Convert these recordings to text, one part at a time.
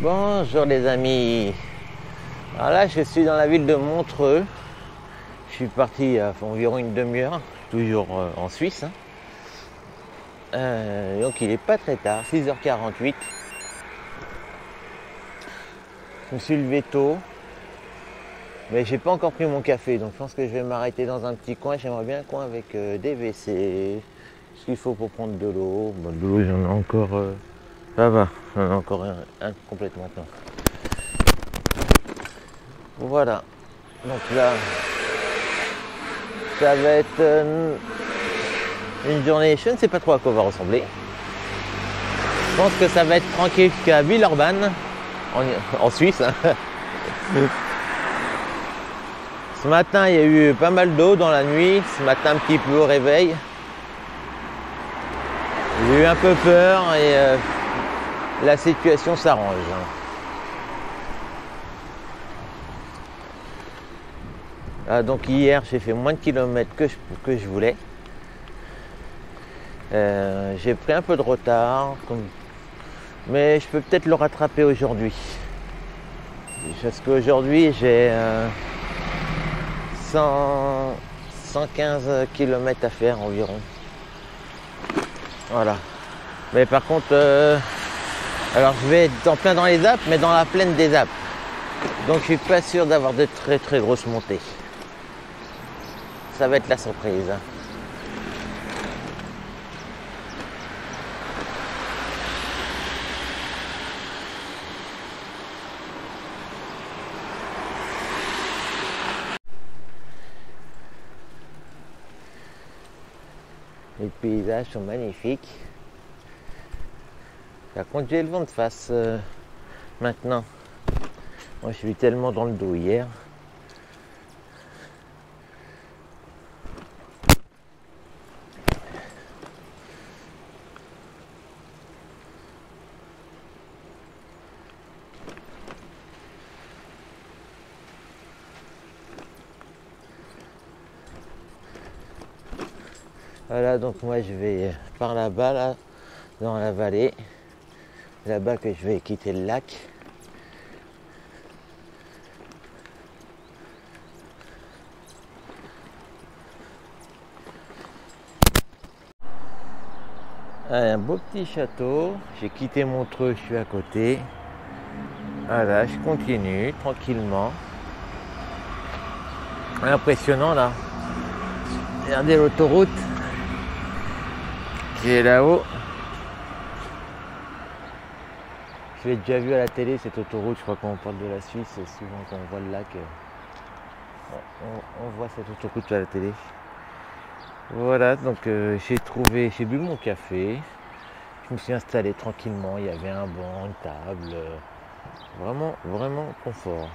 Bonjour les amis. Alors là je suis dans la ville de Montreux. Je suis parti il y a environ une demi-heure, toujours en Suisse. Donc il n'est pas très tard, 6h48. Je me suis levé tôt. Mais j'ai pas encore pris mon café, donc je pense que je vais m'arrêter dans un petit coin. J'aimerais bien un coin avec des WC, ce qu'il faut pour prendre de l'eau. Bon, de l'eau j'en ai encore, ça va, j'en ai encore un complètement plein. Voilà, donc là, ça va être une journée, je ne sais pas trop à quoi va ressembler. Je pense que ça va être tranquille jusqu'à Villeurbanne, en Suisse. Ce matin, il y a eu pas mal d'eau dans la nuit. Ce matin, un petit peu au réveil. J'ai eu un peu peur et la situation s'arrange. Donc hier, j'ai fait moins de kilomètres que je voulais. J'ai pris un peu de retard, mais je peux peut-être le rattraper aujourd'hui. Parce qu'aujourd'hui, j'ai 115 km à faire environ. Voilà. Mais par contre, alors je vais être en plein dans les Alpes, mais dans la plaine des Alpes. Donc je suis pas sûr d'avoir de très grosses montées. Ça va être la surprise. Les paysages sont magnifiques. Par contre, j'ai le vent de face maintenant. Moi, je suis tellement dans le dos hier. Voilà, donc moi je vais par là-bas, là, dans la vallée. Là-bas que je vais quitter le lac. Un beau petit château. J'ai quitté Montreux, je suis à côté. Voilà, je continue tranquillement. Impressionnant là. Regardez l'autoroute qui est là-haut. Je l'ai déjà vu à la télé cette autoroute, je crois qu'on parle de la Suisse, souvent quand on voit le lac, on voit cette autoroute à la télé. Voilà, donc j'ai bu mon café, je me suis installé tranquillement, il y avait un banc, une table, vraiment confort.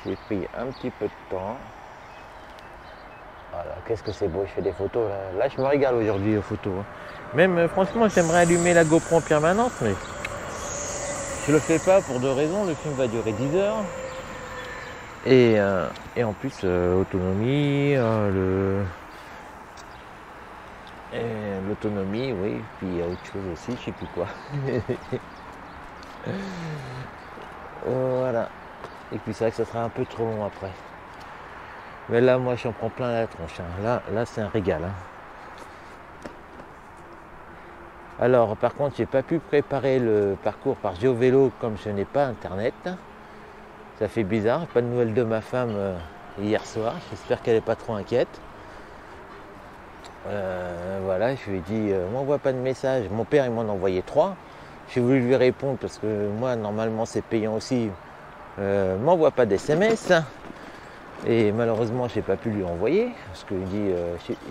J'ai pris un petit peu de temps. Voilà, qu'est-ce que c'est beau, je fais des photos là. Là je me régale aujourd'hui aux photos. Même franchement j'aimerais allumer la GoPro en permanence, mais je le fais pas pour deux raisons. Le film va durer 10 heures. Et en plus autonomie, l'autonomie, oui, puis il y a autre chose aussi, je sais plus quoi. Voilà. Et puis c'est vrai que ça sera un peu trop long après. Mais là, moi, j'en prends plein la tronche. Hein. Là, c'est un régal. Hein. Alors, par contre, j'ai pas pu préparer le parcours par GeoVélo comme je n'ai pas internet. Ça fait bizarre. Pas de nouvelles de ma femme hier soir. J'espère qu'elle n'est pas trop inquiète. Voilà, je lui ai dit, m'envoie pas de message. Mon père, il m'en a envoyé 3. J'ai voulu lui répondre parce que moi, normalement, c'est payant aussi. M'envoie pas d'SMS. Et malheureusement, je n'ai pas pu lui envoyer parce qu'il dit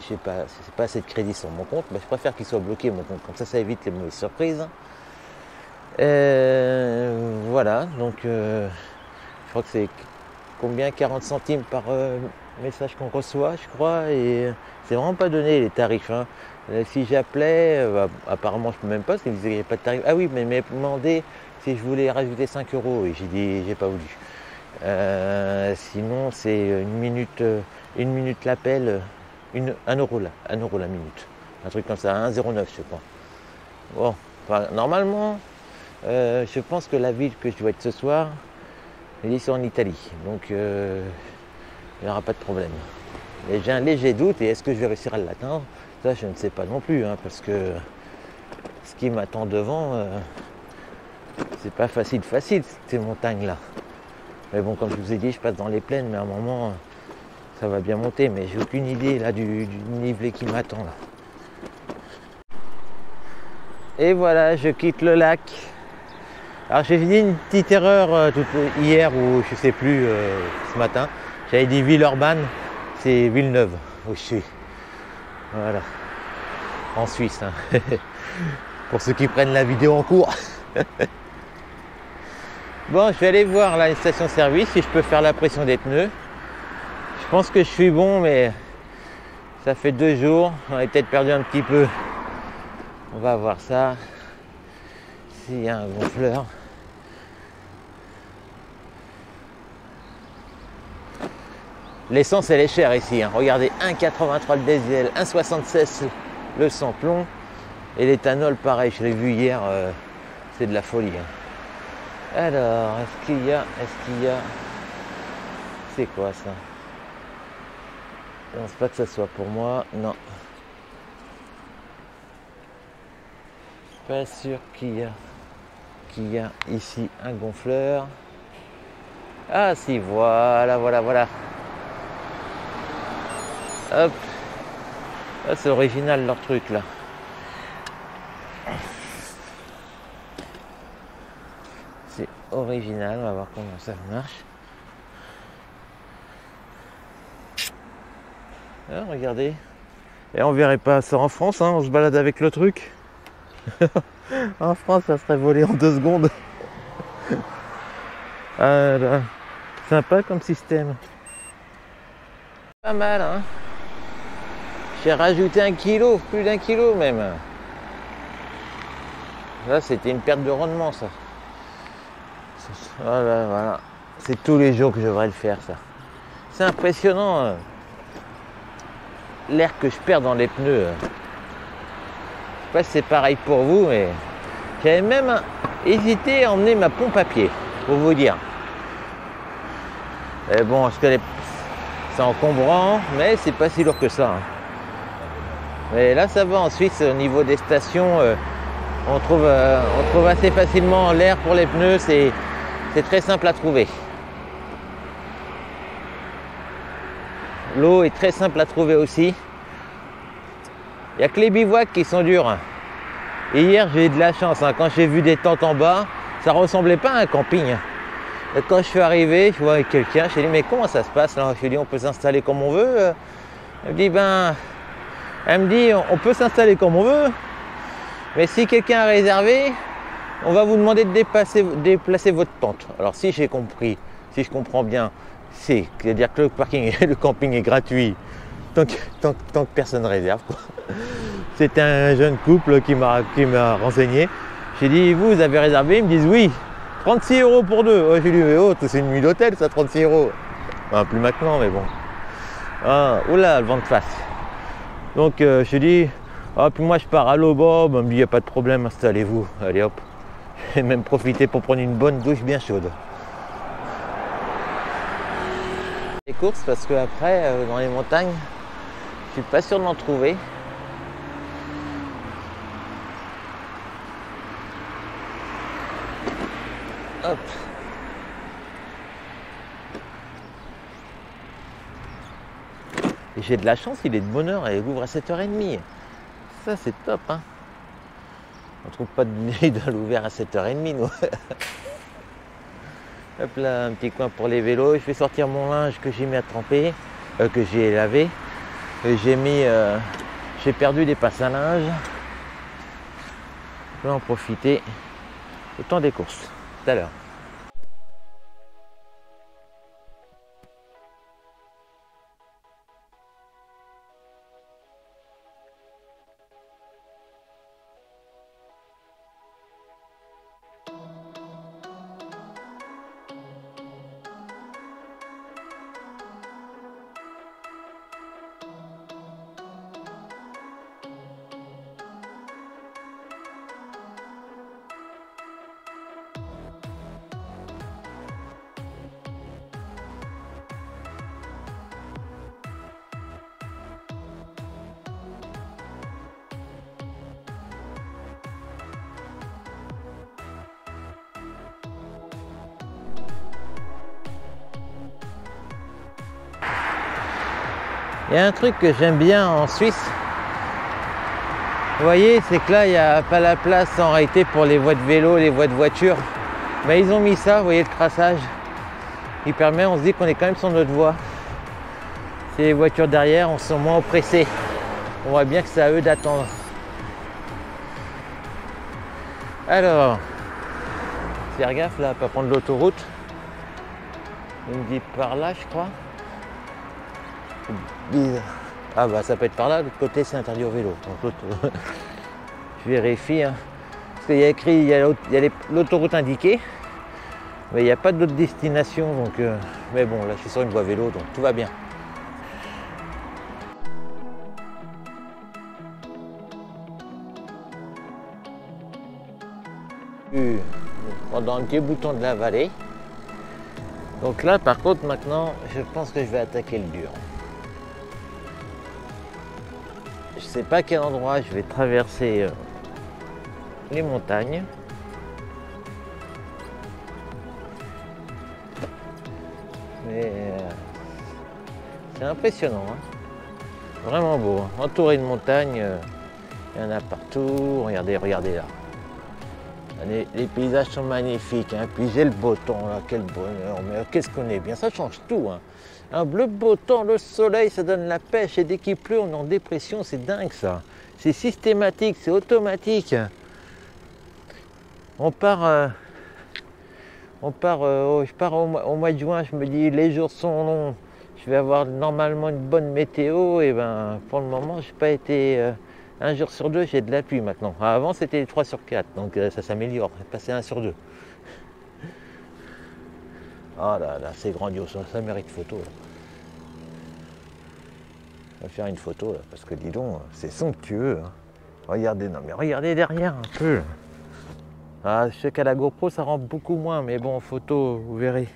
c'est pas assez de crédit sur mon compte. Mais je préfère qu'il soit bloqué mon compte, comme ça évite les mauvaises surprises. Voilà, donc je crois que c'est combien 40 centimes par message qu'on reçoit, je crois. Et c'est vraiment pas donné les tarifs. Hein. Si j'appelais, apparemment je peux même pas, parce qu'il disait qu'il n'y avait pas de tarif. Ah oui, mais il m'a demandé si je voulais rajouter 5 € et j'ai dit j'ai pas voulu. Sinon c'est une minute l'appel, 1 € là, 1 € la minute. Un truc comme ça, 1,09 je crois. Bon, enfin, normalement, Je pense que la ville que je dois être ce soir, ils sont en Italie. Donc il n'y aura pas de problème. Mais j'ai un léger doute et est-ce que je vais réussir à l'atteindre? Ça je ne sais pas non plus, hein, parce que ce qui m'attend devant, c'est pas facile ces montagnes-là. Mais bon, comme je vous ai dit, je passe dans les plaines, mais à un moment, ça va bien monter. Mais j'ai aucune idée là du nivelet qui m'attend là. Et voilà, je quitte le lac. Alors j'ai fait une petite erreur hier ou je sais plus ce matin. J'avais dit Villeurbanne, c'est Villeneuve où je suis. Voilà. En Suisse. Hein. Pour ceux qui prennent la vidéo en cours. Bon, je vais aller voir la station-service si je peux faire la pression des pneus. Je pense que je suis bon, mais ça fait 2 jours. On a peut-être perdu un petit peu. On va voir ça. S'il y a un gonfleur. L'essence elle est chère ici. Hein. Regardez, 1,83 le diesel, 1,76 le sans-plomb. Et l'éthanol, pareil, je l'ai vu hier, c'est de la folie. Hein. Alors, est-ce qu'il y a. C'est quoi ça? Je pense pas que ça soit pour moi. Non. Pas sûr qu'il y a ici un gonfleur. Ah si, voilà. Hop. Ah, c'est original leur truc là. C'est original, on va voir comment ça marche. Ah, regardez. Et on verrait pas ça en France, hein, on se balade avec le truc. En France, ça serait volé en 2 secondes. Ah là, sympa comme système. Pas mal, hein. J'ai rajouté 1 kilo, plus d'1 kilo même. Là, c'était une perte de rendement, ça. Voilà. C'est tous les jours que je devrais le faire, ça. C'est impressionnant. L'air que je perds dans les pneus. Je sais pas si c'est pareil pour vous, mais j'avais même hésité à emmener ma pompe à pied, pour vous dire. Et bon, c'est encombrant, mais c'est pas si lourd que ça. Hein. Mais là, ça va. En Suisse, au niveau des stations, on trouve assez facilement l'air pour les pneus. C'est très simple à trouver. L'eau est très simple à trouver aussi. Il n'y a que les bivouacs qui sont durs. Et hier, j'ai eu de la chance. Hein. Quand j'ai vu des tentes en bas, ça ressemblait pas à un camping. Et quand je suis arrivé, je vois quelqu'un. Je lui ai dit, mais comment ça se passe là? Je lui ai dit, on peut s'installer comme on veut. Elle me dit, on peut s'installer comme on veut. Mais si quelqu'un a réservé, on va vous demander de déplacer votre tente. Alors si j'ai compris, si je comprends bien, c'est-à-dire que le camping est gratuit tant que personne ne réserve. C'était un jeune couple qui m'a renseigné. J'ai dit, vous avez réservé? Ils me disent oui. 36 € pour 2. J'ai dit, mais oh, c'est une nuit d'hôtel ça, 36 €. Enfin, plus maintenant, mais bon. Ah, oula, le vent de face. Donc je dis, ah, puis moi je pars à l'aube, il me dit, il n'y a pas de problème, installez-vous. Allez hop. J'ai même profité pour prendre une bonne douche bien chaude. Les courses, parce que après, dans les montagnes, je suis pas sûr d'en trouver. Hop. Et j'ai de la chance, il est de bonne heure et il ouvre à 7h30. Ça c'est top, hein. On trouve pas de Lidl ouvert à 7h30 nous. Hop là, un petit coin pour les vélos. Je vais sortir mon linge que j'ai mis à tremper, que j'ai lavé. J'ai perdu des passes à linge. Je vais en profiter. Le temps des courses. Tout à l'heure. Il y a un truc que j'aime bien en Suisse. Vous voyez, c'est que là, il n'y a pas la place en réalité pour les voies de vélo, les voies de voiture. Mais ils ont mis ça, vous voyez le traçage. Il permet, on se dit qu'on est quand même sur notre voie. Si les voitures derrière, on se sent moins oppressés. On voit bien que c'est à eux d'attendre. Alors, faire gaffe là, pas prendre l'autoroute. Il me dit par là, je crois. Ah bah ça peut être par là, l'autre côté c'est interdit au vélo. Donc, je vérifie. Hein. Parce qu'il y a écrit, il y a l'autoroute indiquée. Mais il n'y a pas d'autre destination. Donc, mais bon, là je suis sur une voie vélo, donc tout va bien. Pendant un petit bouton de la vallée. Donc là par contre maintenant je pense que je vais attaquer le dur. Je sais pas quel endroit je vais traverser les montagnes. Mais c'est impressionnant, hein. Vraiment beau, hein. Entouré de montagnes, il y en a partout. Regardez, regardez là. Les paysages sont magnifiques, hein. Puis j'ai le beau temps là, quel bonheur, mais qu'est-ce qu'on est bien, ça change tout, hein. Un bleu beau temps, le soleil, ça donne la pêche, et dès qu'il pleut, on est en dépression, c'est dingue ça. C'est systématique, c'est automatique. Je pars au mois de juin, je me dis les jours sont longs, je vais avoir normalement une bonne météo, et ben pour le moment, j'ai pas été... un jour sur deux, j'ai de la pluie maintenant. Avant, c'était 3 sur 4, donc ça s'améliore. C'est passé 1 sur 2. Ah là là, c'est grandiose, ça mérite photo. Là. On va faire une photo, là, parce que dis donc, c'est somptueux. Hein. Regardez, non mais regardez derrière un peu. Ah, je sais qu'à la GoPro, ça rend beaucoup moins, mais bon, en photo, vous verrez.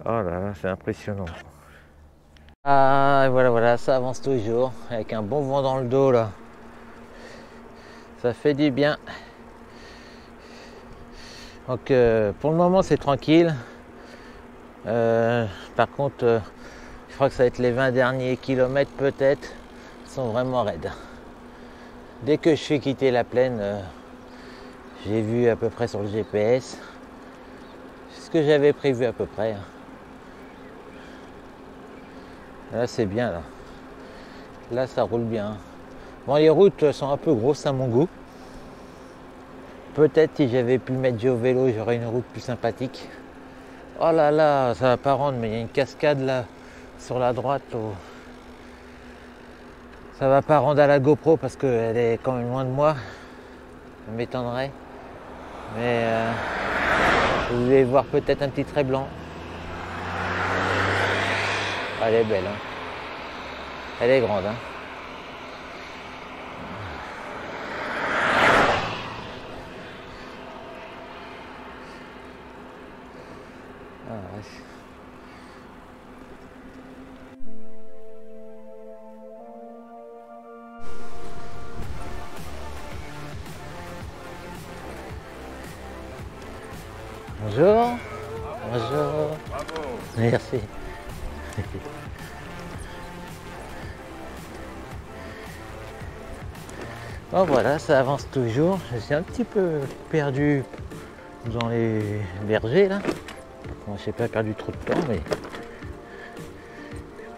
Oh là là, c'est impressionnant. Ah, voilà, voilà, ça avance toujours, avec un bon vent dans le dos, là. Ça fait du bien. Donc pour le moment c'est tranquille. Par contre, je crois que ça va être les 20 derniers kilomètres peut-être, sont vraiment raides. Dès que je fais quitter la plaine, j'ai vu à peu près sur le GPS. C'est ce que j'avais prévu à peu près. Là c'est bien là. Là ça roule bien. Bon, les routes sont un peu grosses à mon goût. Peut-être si j'avais pu mettre GeoVélo, j'aurais une route plus sympathique. Oh là là, ça va pas rendre, mais il y a une cascade là sur la droite. Oh. Ça va pas rendre à la GoPro parce qu'elle est quand même loin de moi. Ça m'étonnerait. Mais vous allez voir peut-être un petit trait blanc. Elle est belle, hein. Elle est grande, hein. Ah, ouais. Bonjour. Bonjour. Bravo. Merci. Bon voilà, ça avance toujours. Je suis un petit peu perdu dans les bergers là. Bon, je n'ai pas perdu trop de temps, mais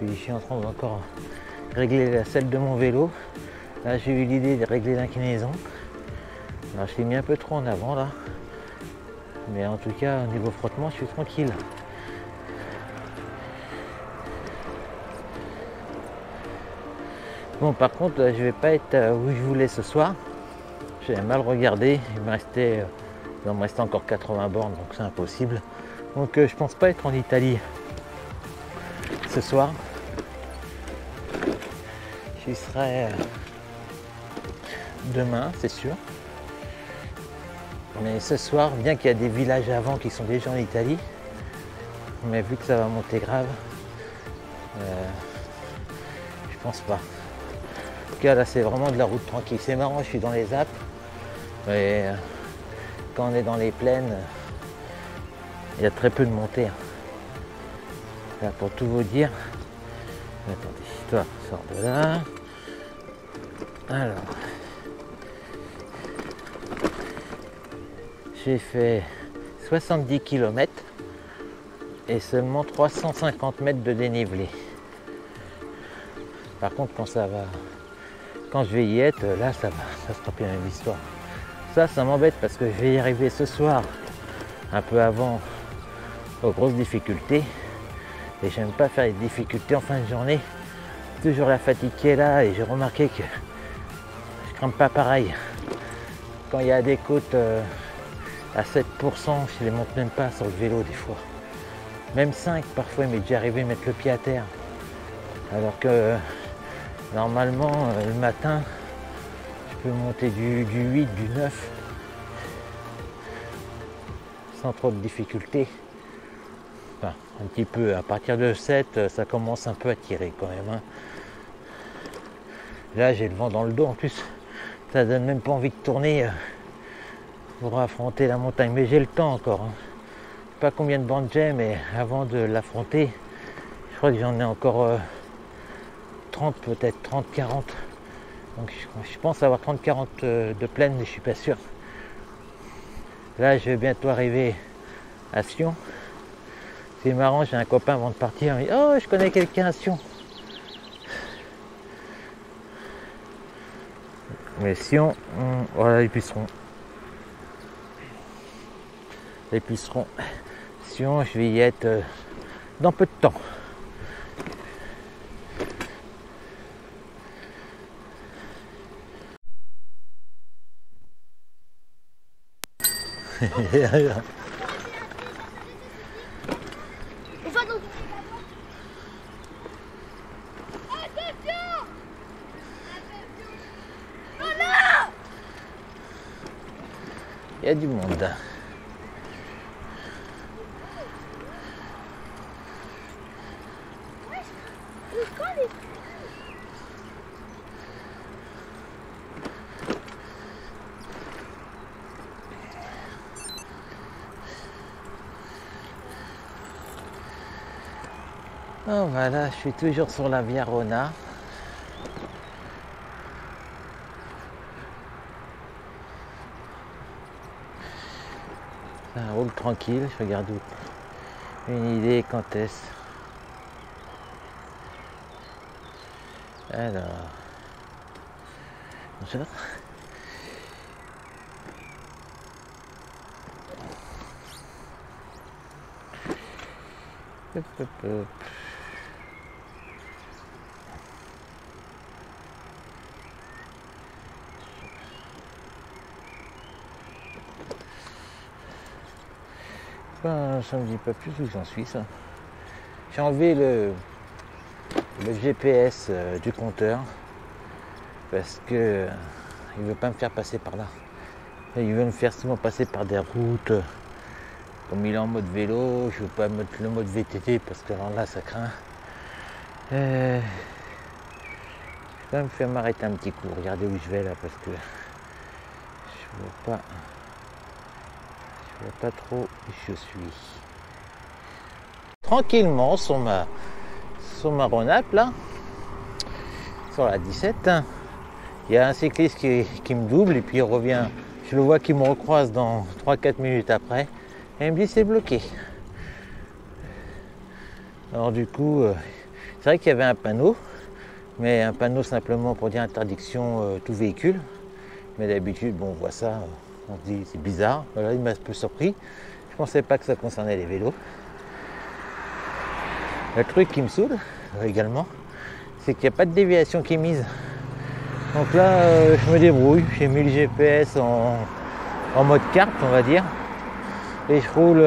je suis en train d'encore régler la selle de mon vélo. Là j'ai eu l'idée de régler l'inclinaison. Alors je l'ai mis un peu trop en avant là. Mais en tout cas au niveau frottement je suis tranquille. Bon par contre je vais pas être où je voulais ce soir. J'ai mal regardé, il me restait encore 80 bornes donc c'est impossible. Donc je pense pas être en Italie ce soir. J'y serai demain c'est sûr. Mais ce soir, bien qu'il y a des villages avant qui sont déjà en Italie, mais vu que ça va monter grave, je pense pas. En tout cas là c'est vraiment de la route tranquille. C'est marrant, je suis dans les Alpes, mais quand on est dans les plaines, il y a très peu de montées. Là pour tout vous dire, attendez. Toi, sors de là. Alors, j'ai fait 70 km et seulement 350 mètres de dénivelé. Par contre, quand je vais y être, là, ça sera plus la même histoire. Ça m'embête parce que je vais y arriver ce soir, un peu avant, aux grosses difficultés. Et j'aime pas faire les difficultés en fin de journée. Toujours la fatigue qui est là, et j'ai remarqué que je grimpe pas pareil. Quand il y a des côtes à 7%, je les monte même pas sur le vélo des fois. Même 5 parfois, il m'est déjà arrivé de mettre le pied à terre. Alors que normalement, le matin, je peux monter du 8, du 9, sans trop de difficultés. Enfin, un petit peu, à partir de 7, ça commence un peu à tirer quand même. Hein. Là, j'ai le vent dans le dos en plus. Ça donne même pas envie de tourner pour affronter la montagne. Mais j'ai le temps encore. Hein. Je sais pas combien de bandes j'ai, mais avant de l'affronter, je crois que j'en ai encore 30, peut-être 30, 40. Donc je pense avoir 30-40 de plaine, mais je suis pas sûr. Là, je vais bientôt arriver à Sion. C'est marrant, j'ai un copain avant de partir, il me dit « Oh, je connais quelqu'un à Sion ». Mais Sion, voilà les pucerons. Les pucerons. Sion, je vais y être dans peu de temps. Il y a du monde. Oh, voilà, je suis toujours sur la Via Rona. Ça roule tranquille, je regarde une idée quand est-ce. Alors, bonjour. Hop, hop, hop. Ben, ça me dit pas plus où j'en suis ça. J'ai enlevé le GPS du compteur parce que il veut pas me faire passer par là. Et il veut me faire souvent passer par des routes. Comme il est en mode vélo, je veux pas mettre le mode VTT parce que alors là ça craint. Je vais quand même faire m'arrêter un petit coup, regardez où je vais là parce que je vois pas trop où je suis. Tranquillement sur ma Rhône-Alpes là, sur la 17, il y a un cycliste qui me double et puis il revient, je le vois qu'il me recroise dans 3-4 minutes après et il me dit c'est bloqué. Alors du coup, c'est vrai qu'il y avait un panneau, mais un panneau simplement pour dire interdiction tout véhicule. Mais d'habitude, bon, on voit ça, on se dit c'est bizarre. Voilà, il m'a un peu surpris. Je pensais pas que ça concernait les vélos. Le truc qui me saoule également, c'est qu'il n'y a pas de déviation qui est mise. Donc là, je me débrouille. J'ai mis le GPS en mode carte, on va dire. Et je roule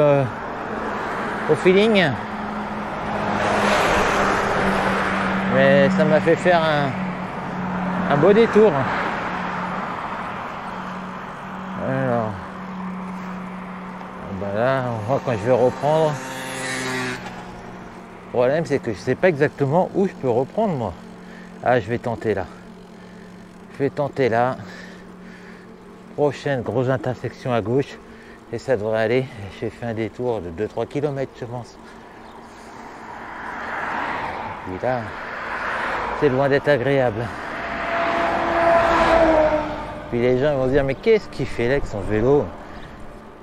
au feeling. Mais ça m'a fait faire un beau détour. Alors, ben là, moi quand je vais reprendre, le problème c'est que je ne sais pas exactement où je peux reprendre moi. Ah, je vais tenter là. Je vais tenter là. Prochaine grosse intersection à gauche. Et ça devrait aller. J'ai fait un détour de 2-3 km je pense. Et puis là, c'est loin d'être agréable. Puis les gens vont se dire, mais qu'est-ce qu'il fait là avec son vélo?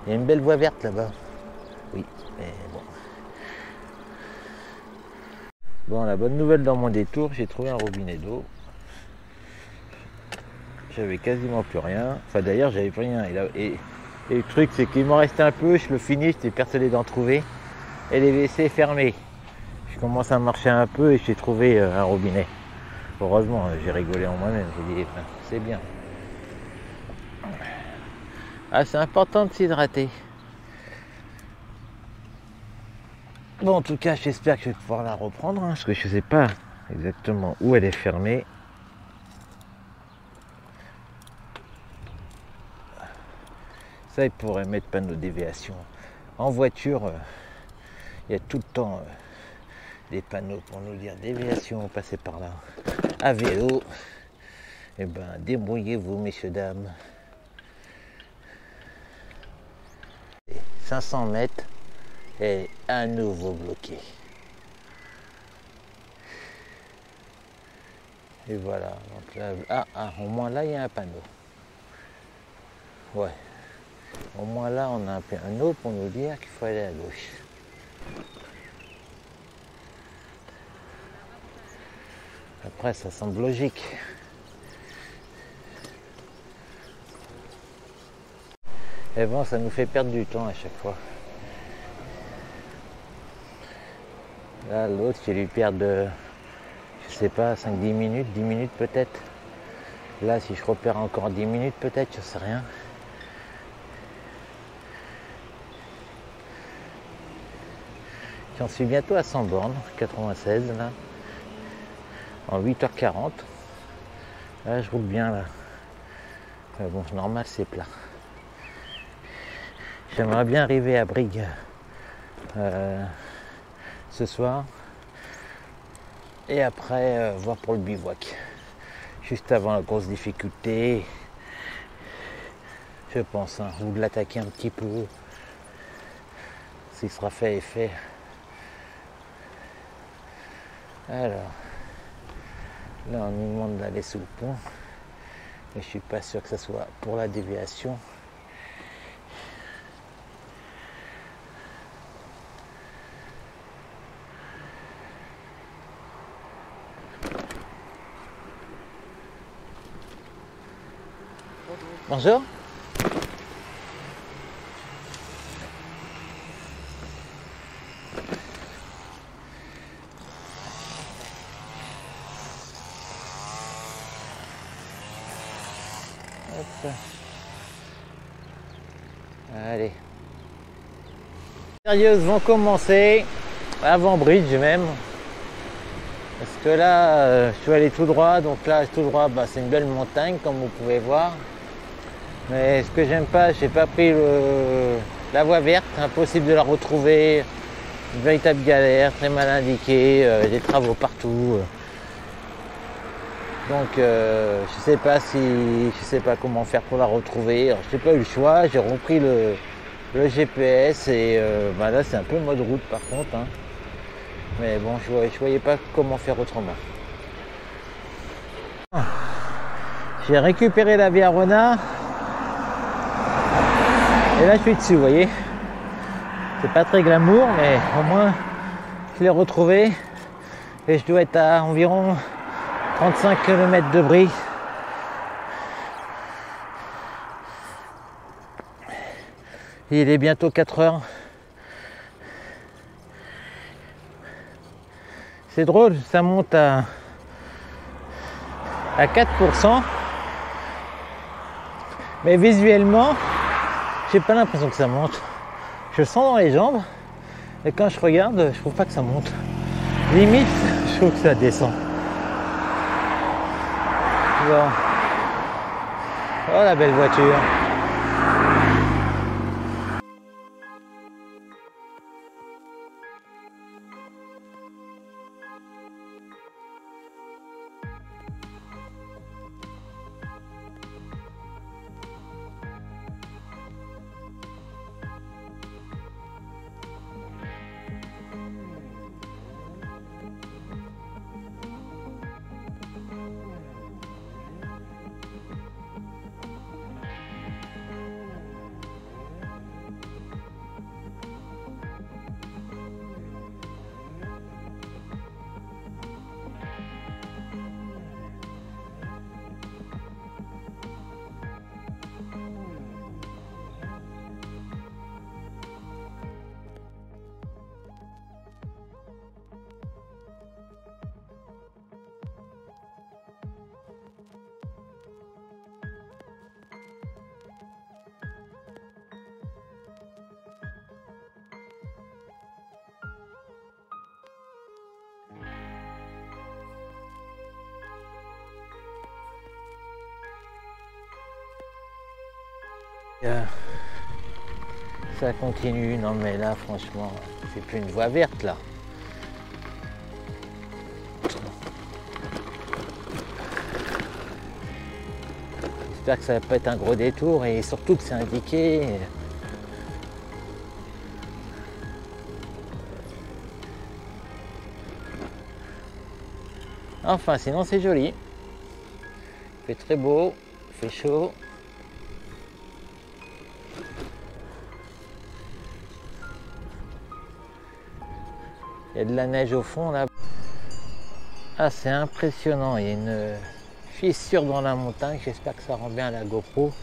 Il y a une belle voie verte là-bas. Oui, mais bon. Bon, la bonne nouvelle dans mon détour, j'ai trouvé un robinet d'eau. J'avais quasiment plus rien. Enfin d'ailleurs, j'avais plus rien. Et le truc, c'est qu'il m'en restait un peu, je le finis, j'étais persuadé d'en trouver. Et les WC fermés. Je commence à marcher un peu et j'ai trouvé un robinet. Heureusement, j'ai rigolé en moi-même. J'ai dit, c'est bien. Ah, c'est important de s'hydrater. Bon, en tout cas, j'espère que je vais pouvoir la reprendre, parce que je ne sais pas exactement où elle est fermée. Ça, il pourrait mettre panneau de déviation. En voiture, il y a tout le temps des panneaux pour nous dire déviation, passez par là. À vélo, eh ben, débrouillez-vous, messieurs, dames. 500 mètres et à nouveau bloqué. Et voilà. Donc là, au moins là, il y a un panneau. Ouais. Au moins là, on a un panneau pour nous dire qu'il faut aller à gauche. Après, ça semble logique. Et bon, ça nous fait perdre du temps à chaque fois. Là, l'autre, j'ai lui perdre, je sais pas, 5-10 minutes, 10 minutes peut-être. Là, si je repère encore 10 minutes peut-être, je sais rien. J'en suis bientôt à 100 bornes, 96 là, en 8h40. Là, je roule bien là. Bon, normal, c'est plat. J'aimerais bien arriver à Brigue ce soir. Et après, voir pour le bivouac. Juste avant la grosse difficulté. Je pense, hein, ou de l'attaquer un petit peu. S'il sera fait et fait. Alors, là on nous demande d'aller sous le pont. Mais je suis pas sûr que ça soit pour la déviation. Bonjour. Hop. Allez. Sérieuses vont commencer, avant Bridge même. Parce que là, je suis allé tout droit, donc là, tout droit, bah, c'est une belle montagne, comme vous pouvez voir. Mais ce que j'aime pas, j'ai pas pris la voie verte, impossible de la retrouver. Une véritable galère, très mal indiquée, des travaux partout. Donc je sais pas comment faire pour la retrouver. Alors, je n'ai pas eu le choix, j'ai repris le GPS et bah là c'est un peu mode route par contre. Hein. Mais bon, je voyais pas comment faire autrement. J'ai récupéré la via Renard. Et là je suis dessus, vous voyez. C'est pas très glamour, mais au moins je l'ai retrouvé. Et je dois être à environ 35 km de Brie. Il est bientôt 4 heures. C'est drôle, ça monte à 4%. Mais visuellement, j'ai pas l'impression que ça monte. Je le sens dans les jambes. Et quand je regarde, je trouve pas que ça monte. Limite, je trouve que ça descend. Bon. Oh la belle voiture. Ça continue, non mais là franchement, c'est plus une voie verte là. J'espère que ça va pas être un gros détour et surtout que c'est indiqué. Enfin, sinon c'est joli. Il fait très beau, il fait chaud. Il y a de la neige au fond là. Ah, c'est impressionnant. Il y a une fissure dans la montagne. J'espère que ça rend bien à la GoPro.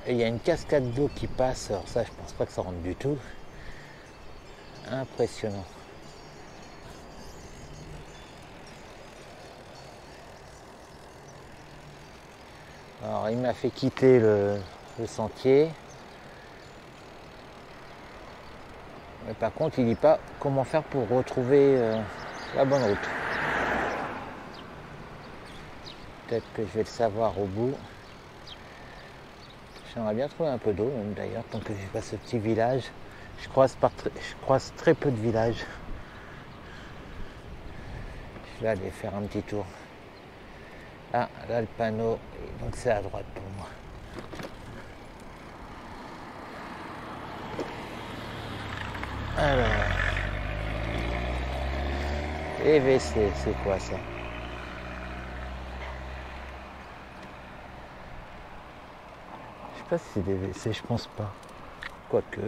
Et il y a une cascade d'eau qui passe. Alors ça, je pense pas que ça rentre du tout. Impressionnant. Alors, il m'a fait quitter le sentier. Mais par contre, il dit pas comment faire pour retrouver la bonne route. Peut-être que je vais le savoir au bout. J'aimerais bien trouver un peu d'eau, même d'ailleurs, tant que j'ai pas ce petit village. Je croise très peu de villages. Je vais aller faire un petit tour. Ah, là le panneau, donc c'est à droite pour moi. Alors, EVC, c'est quoi ça? Je sais pas si c'est des WC, je pense pas. Quoique,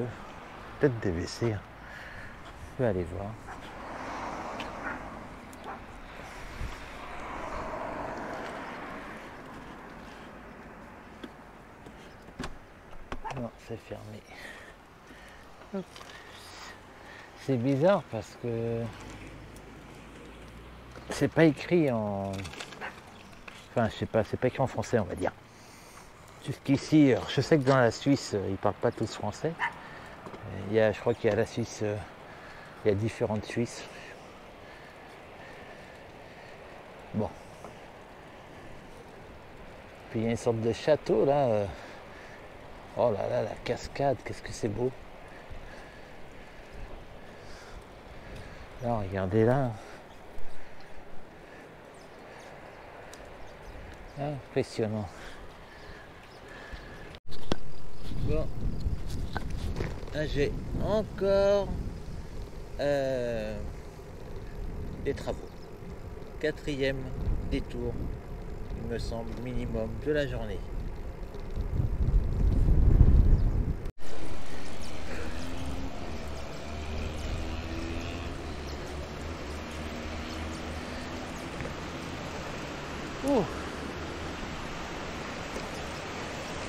peut-être des WC. Je vais aller voir. Non, c'est fermé. Hop. C'est bizarre parce que c'est pas écrit en... Enfin, je sais pas, c'est pas écrit en français, on va dire. Jusqu'ici, je sais que dans la Suisse, ils parlent pas tous français. Je crois qu'il y a la Suisse, il y a différentes Suisses. Bon. Puis il y a une sorte de château là. Oh là là, la cascade, qu'est-ce que c'est beau. Là, regardez là. Impressionnant. Bon. Là, j'ai encore des travaux. 4e détour, il me semble, minimum de la journée. Ouh.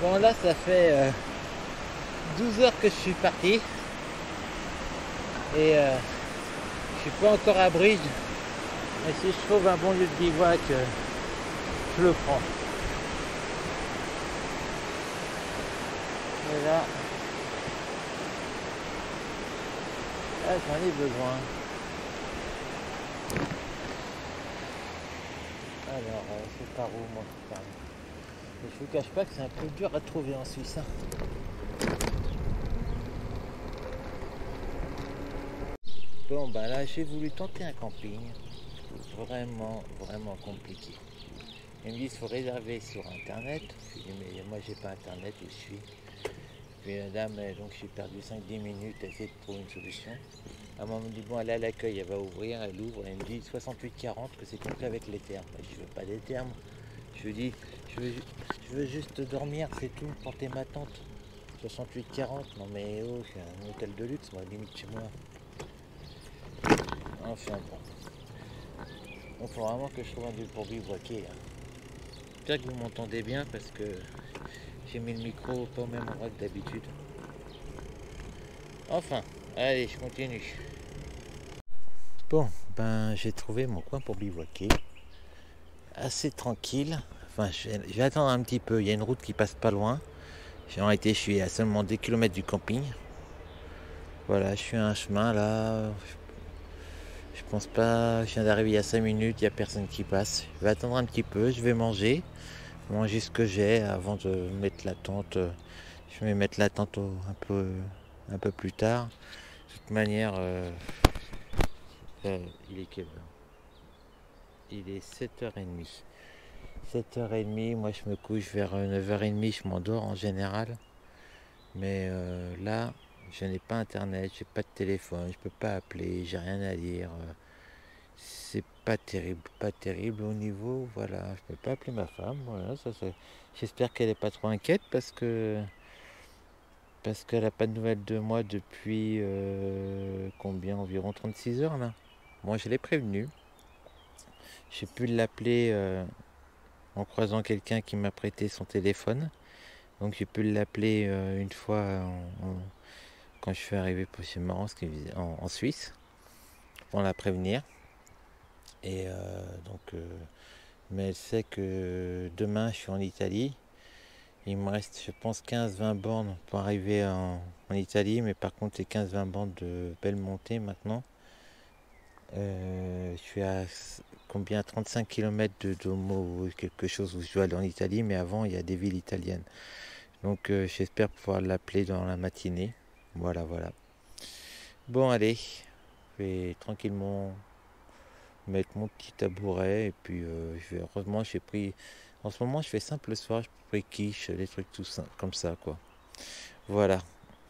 Bon, là, ça fait 12 heures que je suis parti et je suis pas encore à Bridge, mais si je trouve un bon lieu de bivouac, je le prends. Et là, j'en ai besoin. Alors, c'est par où moi qui parle? Je vous cache pas que c'est un peu dur à trouver en Suisse. Bon, bah là, j'ai voulu tenter un camping. Vraiment compliqué. Ils me disent qu'il faut réserver sur internet. Je dis mais moi j'ai pas internet où je suis. Puis la dame, donc j'ai perdu 5-10 minutes à essayer de trouver une solution. À un moment, elle me dit bon, elle est à l'accueil, elle va ouvrir, elle ouvre, elle me dit 68-40 que c'est complet avec les termes. Je veux pas des termes. Je lui dis je veux juste dormir, c'est tout, porter ma tente. 68-40, non mais oh, j'ai un hôtel de luxe, moi, limite chez moi. Enfin bon. Il faut vraiment que je trouve un lieu pour bivouaquer. J'espère que vous m'entendez bien parce que j'ai mis le micro pas au même endroit que d'habitude. Enfin, allez, je continue. Bon, ben j'ai trouvé mon coin pour bivouaquer. Assez tranquille. Enfin, je vais attendre un petit peu. Il y a une route qui passe pas loin. Je suis à seulement 10 km du camping. Voilà, je suis à un chemin là. Je pense pas, je viens d'arriver il y a 5 minutes, il n'y a personne qui passe. Je vais attendre un petit peu, je vais manger. manger ce que j'ai avant de mettre la tente. Je vais mettre la tente un peu plus tard. De toute manière, il est quelle heure? Il est 7h30. 7h30, moi je me couche vers 9h30, je m'endors en général. Mais là, je n'ai pas internet, j'ai pas de téléphone, je peux pas appeler, j'ai rien à lire. C'est pas terrible au niveau, voilà, je peux pas appeler ma femme, voilà, j'espère qu'elle est pas trop inquiète parce qu'elle a pas de nouvelles de moi depuis combien, environ 36 heures là. Moi je l'ai prévenu, j'ai pu l'appeler en croisant quelqu'un qui m'a prêté son téléphone, donc j'ai pu l'appeler une fois quand je suis arrivé, c'est marrant ce qu'il faisait en Suisse, pour la prévenir. Et mais elle sait que demain je suis en Italie. Il me reste, je pense, 15-20 bornes pour arriver en Italie, mais par contre, les 15-20 bornes de Belmonte maintenant. Je suis à combien 35 km de Domo ou quelque chose où je dois aller en Italie, mais avant, il y a des villes italiennes. Donc, j'espère pouvoir l'appeler dans la matinée. Voilà, voilà. Bon, allez, je vais tranquillement mettre mon petit tabouret et puis heureusement j'ai pris en ce moment je fais simple le soir, je pris quiche, des trucs tout ça comme ça quoi. Voilà,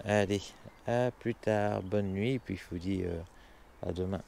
allez, à plus tard, bonne nuit et puis je vous dis à demain.